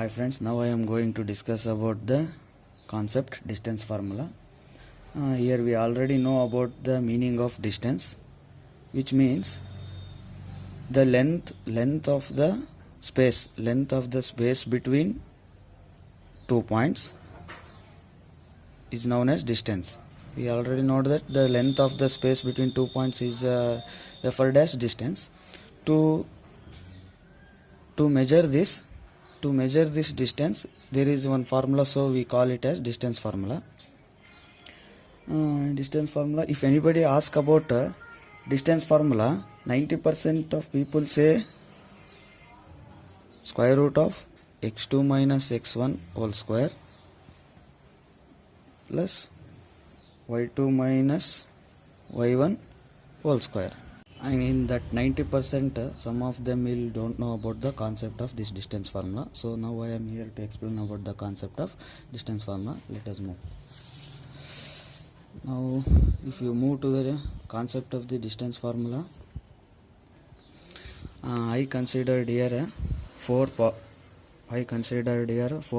Hi friends, now I am going to discuss about the concept distance formula. Here we already know about the meaning of distance, which means the length of the space between 2 points is known as distance. We already know that the length of the space between 2 points is referred as distance. To measure this distance, there is one formula, so we call it as distance formula. If anybody asks about distance formula, 90% of people say square root of x2 minus x1 whole square plus y2 minus y1 whole square. And in that 90%, some of them will don't know about the concept of this distance formula. So now I am here to explain about the concept of distance formula. Let us move. Now if you move to the concept of the distance formula, I considered here four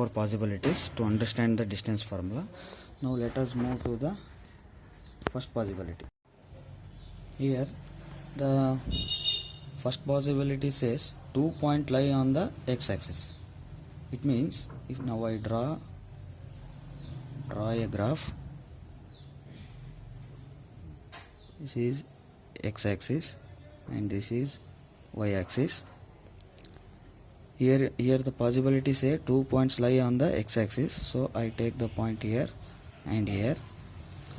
possibilities to understand the distance formula. Now let us move to the first possibility. Here the first possibility says 2 points lie on the x-axis. It means if now I draw a graph, this is x-axis and this is y-axis. Here the possibility say 2 points lie on the x-axis, so I take the point here and here.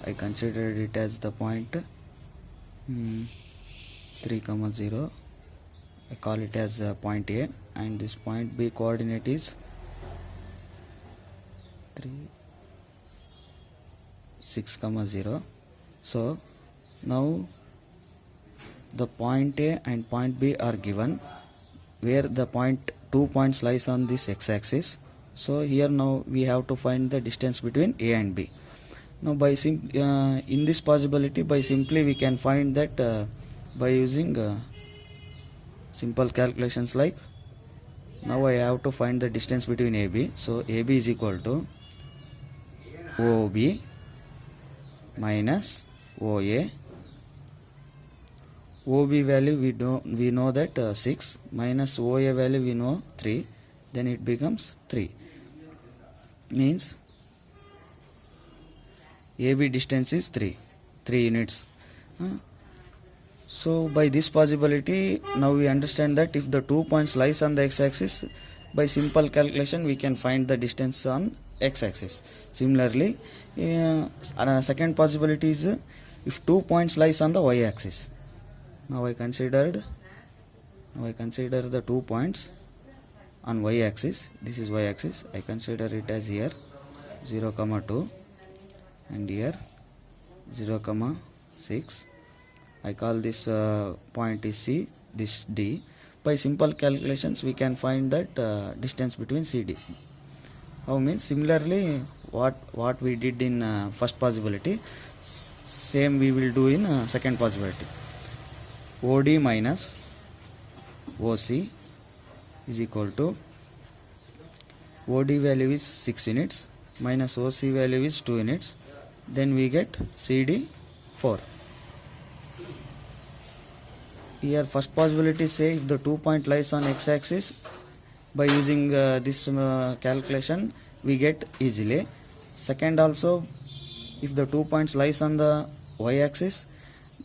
I considered it as the point 3, 0. I call it as point A, and this point B coordinate is 3, 6, 0. So now the point A and point B are given, where the 2 points lies on this x-axis. So here now we have to find the distance between A and B. Now in this possibility, by simply we can find that by using simple calculations, like now I have to find the distance between AB. So AB is equal to OB minus OA. OB value we know that 6 minus OA value we know 3, then it becomes 3. Means AB distance is 3 units. So by this possibility, now we understand that if the 2 points lies on the x-axis, by simple calculation we can find the distance on x-axis. Similarly, second possibility is if 2 points lies on the y-axis. Now I consider the 2 points on y-axis. This is y-axis. I consider it as here 0, 2 and here 0, 6. I call this point is C, this D. By simple calculations we can find that distance between CD. How means similarly what we did in first possibility, same we will do in second possibility. OD minus OC is equal to OD value is 6 units minus OC value is 2 units, then we get CD 4. Here first possibility say if the 2 point lies on x-axis, by using this calculation we get easily. Second also, if the 2 points lies on the y-axis,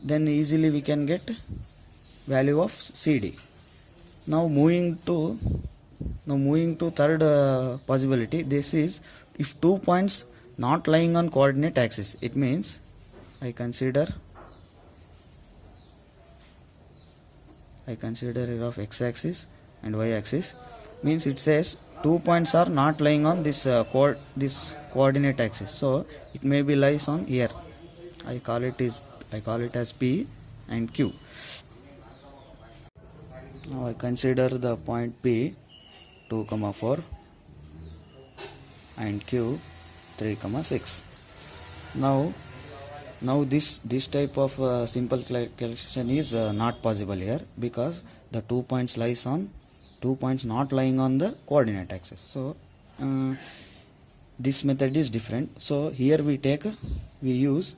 then easily we can get value of CD. Now moving to third possibility. This is if 2 points not lying on coordinate axis. It means I consider here of x-axis and y-axis. Means it says 2 points are not lying on this coordinate axis, so it may be lies on here. I call it as P and Q. Now I consider the point P 2, 4 and Q 3, 6. Now this type of simple calculation is not possible here, because the 2 points lies on 2 points not lying on the coordinate axis. So this method is different. So here we use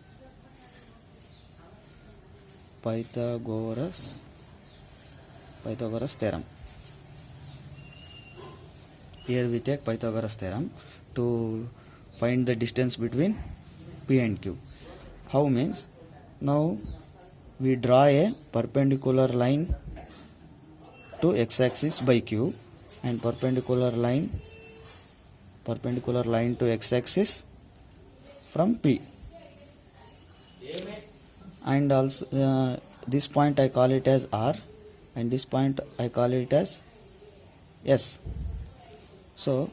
Pythagoras theorem. Here we take Pythagoras theorem to find the distance between P and Q. How means, now we draw a perpendicular line to x-axis by Q and perpendicular line to x-axis from P, and also this point I call it as R and this point I call it as S. So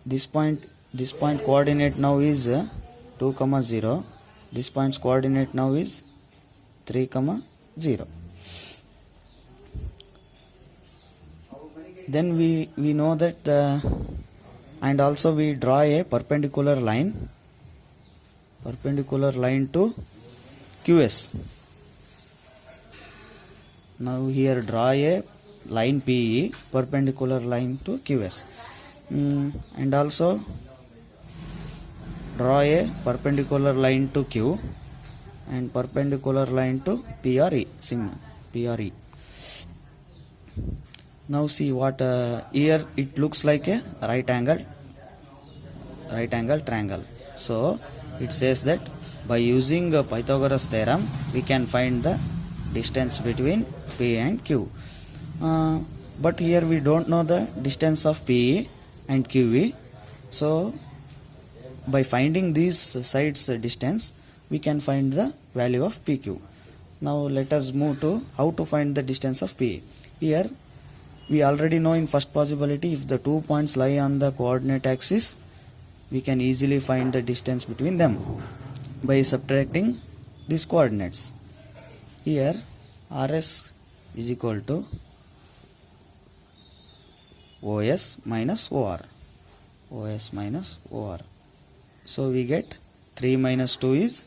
this point coordinate now is 2, 0. This point's coordinate now is 3, 0. Then we know that and also we draw a perpendicular line to QS. Now here draw a line PE, perpendicular line to QS, and also draw a perpendicular line to Q and perpendicular line to PRE. Now see what here it looks like a right angle triangle. So it says that by using Pythagoras theorem we can find the distance between P and Q. But here we don't know the distance of PE and QE. So by finding these sides distance we can find the value of PQ. Now let us move to how to find the distance of PE. Here we already know in first possibility, if the 2 points lie on the coordinate axis, we can easily find the distance between them by subtracting these coordinates. Here RS is equal to OS minus OR. So we get 3 minus 2 is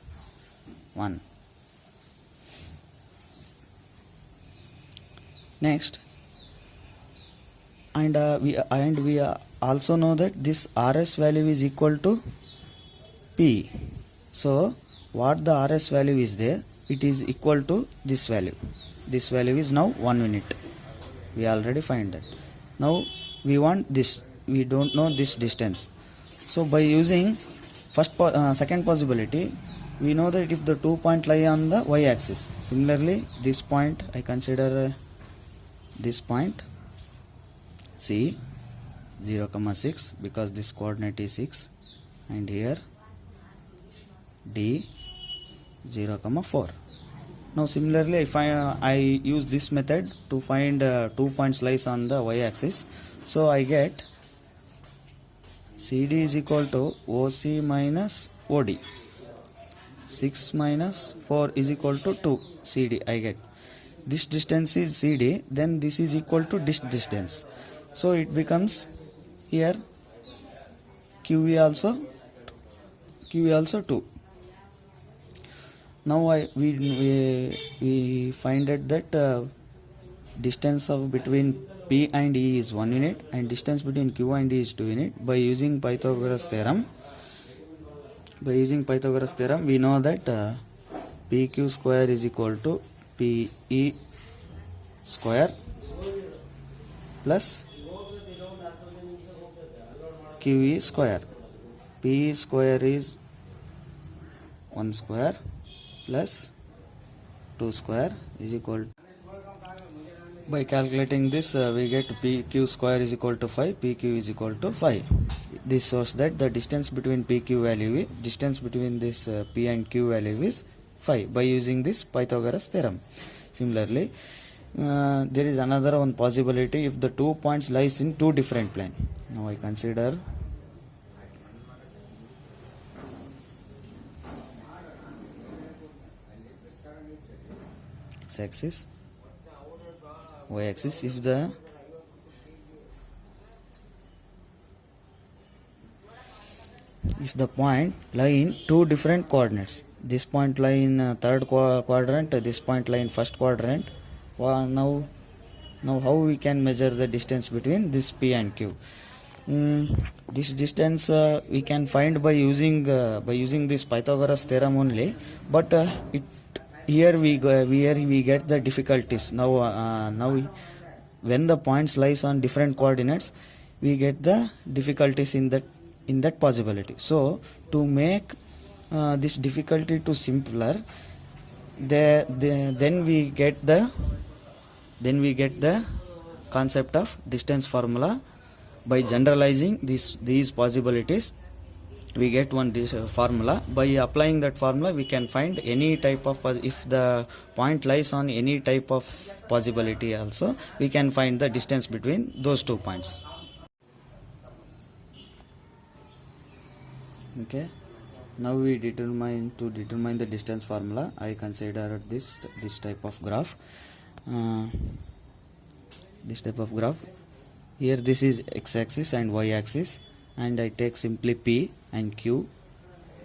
1. Next, and we also know that this RS value is equal to P. So what the RS value is there, it is equal to this value. This value is now 1 unit. We already find that. Now we want this. We don't know this distance. So by using second possibility, we know that if the 2 points lie on the y-axis, similarly this point I consider this point C 0, 6 because this coordinate is 6, and here D 0, 4. Now similarly I use this method to find 2 points lies on the y-axis. So I get CD is equal to OC minus OD. 6 minus 4 is equal to 2 CD. I get this distance is CD, then this is equal to this distance. So it becomes here QE also 2. Now we find that distance of between P and E is 1 unit and distance between Q and E is 2 unit. By using Pythagoras theorem, we know that PQ square is equal to PE square plus QE square. PE square is 1 square plus 2 square is equal to, by calculating this we get PQ square is equal to 5, PQ is equal to 5. This shows that the distance between PQ value, distance between this P and Q value is 5 by using this Pythagoras theorem. Similarly, there is another one possibility if the 2 points lies in 2 different planes. Now I consider x-axis, y-axis. If the point lie in 2 different coordinates, this point lie in third quadrant, this point lie in first quadrant. Now Now how we can measure the distance between this P and Q? This distance we can find by using this Pythagoras theorem only, but here we get the difficulties. Now when the points lies on different coordinates, we get the difficulties in that possibility. So to make this difficulty to simpler, then we get the concept of distance formula. By generalizing these possibilities, we get one formula. By applying that formula, we can find any type of, if the point lies on any type of possibility also, we can find the distance between those 2 points. Okay, now we determine the distance formula. I consider this type of graph. Here this is x-axis and y-axis, and I take simply P and Q,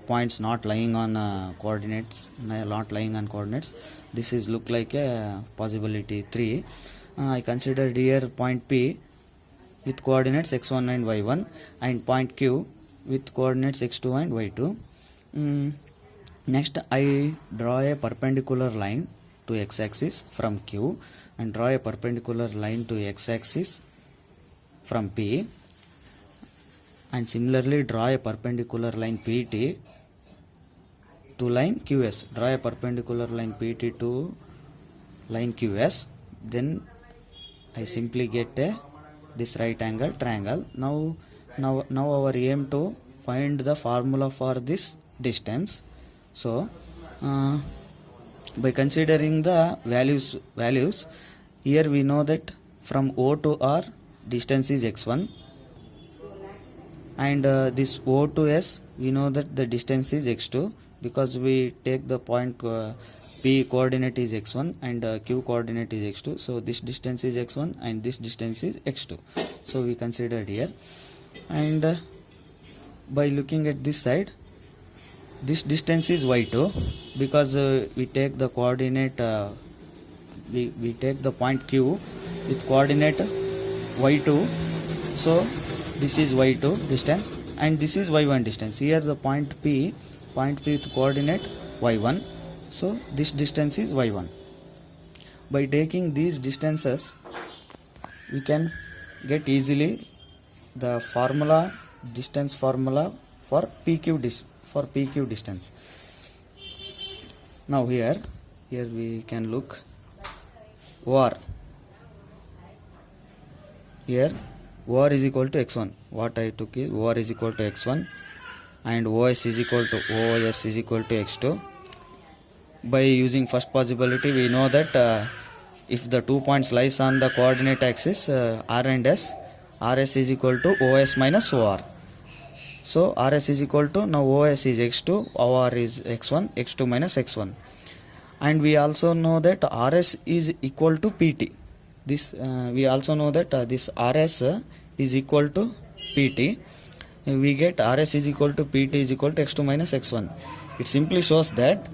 points not lying on coordinates. This is look like a possibility 3. I considered here point P with coordinates x1 and y1, and point Q with coordinates x2 and y2. Next I draw a perpendicular line to x-axis from Q, and draw a perpendicular line to x-axis from P, and similarly draw a perpendicular line PT to line QS. Draw a perpendicular line PT to line QS. Then I simply get this right angle triangle. Now our aim to find the formula for this distance. So by considering the values, here we know that from O to R distance is x1, and this O to S we know that the distance is x2, because we take the point P coordinate is x1 and Q coordinate is x2. So this distance is x1 and this distance is x2. So we considered here, and by looking at this side, this distance is y2, because we take the coordinate we take the point Q with coordinate y2. So this is y2 distance, and this is y1 distance. Here the point P with coordinate y1. So this distance is y1. By taking these distances, we can get easily the distance formula for PQ distance. Now here we can look OR. Here OR is equal to x1. What I took is OR is equal to x1, and OS is equal to x2. By using first possibility, we know that if the 2 points lies on the coordinate axis R and S, RS is equal to OS minus OR. So RS is equal to, now OS is x2, OR is x1, x2 minus x1. And we also know that RS is equal to PT. We also know that this RS is equal to PT. We get RS is equal to PT is equal to x2 minus x1. It simply shows that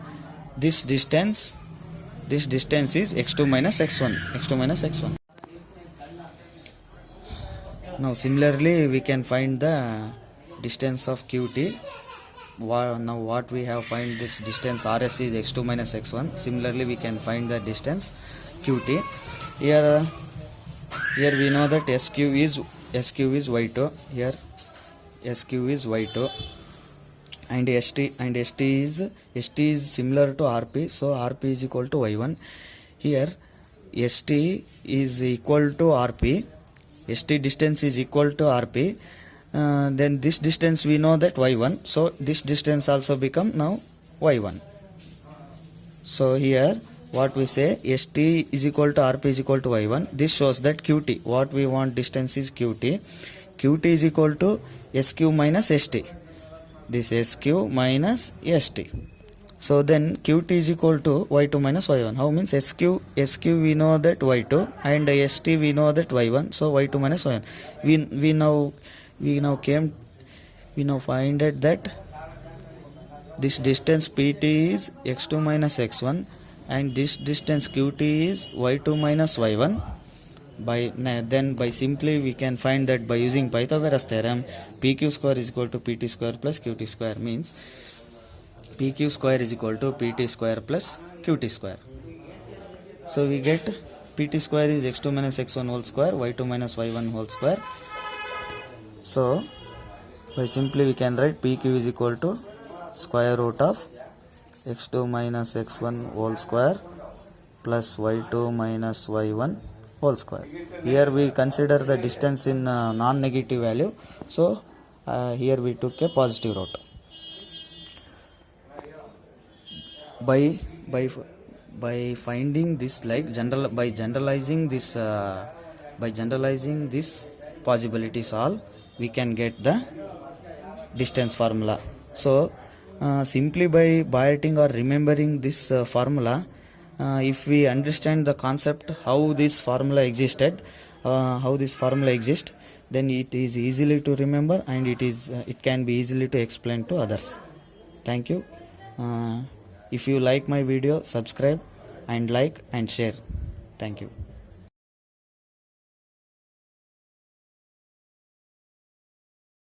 this distance is x2 minus x1. Now similarly we can find the distance of QT. Now what we have find this distance RS is x2 minus x1. Similarly we can find the distance QT. Here we know that SQ is y2. Here SQ is y2, and ST is similar to RP. So RP is equal to y1. Here ST is equal to RP. ST distance is equal to RP. Then this distance we know that y1. So this distance also become now y1. So here what we say, ST is equal to RP is equal to y1. This shows that QT, what we want distance is QT. QT is equal to SQ minus ST. This SQ minus ST. So then QT is equal to y2 minus y1. How means SQ we know that y2 and ST we know that y1. So y2 minus y1. We now find it that this distance PT is x2 minus x1, and this distance QT is y2 minus y1. Then by simply we can find that by using Pythagoras theorem, PQ square is equal to PT square plus QT square, means PQ square is equal to PT square plus QT square. So we get PT square is x2 minus x1 whole square, y2 minus y1 whole square. So by simply we can write PQ is equal to square root of x2 minus x1 whole square plus y2 minus y1 whole square. Here we consider the distance in non-negative value, so here we took a positive root. By finding this, like by generalizing this possibilities all, we can get the distance formula. So simply by writing or remembering this formula, if we understand the concept how this formula exists, then it is easily to remember, and it can be easily to explain to others. Thank you. If you like my video, subscribe and like and share. Thank you.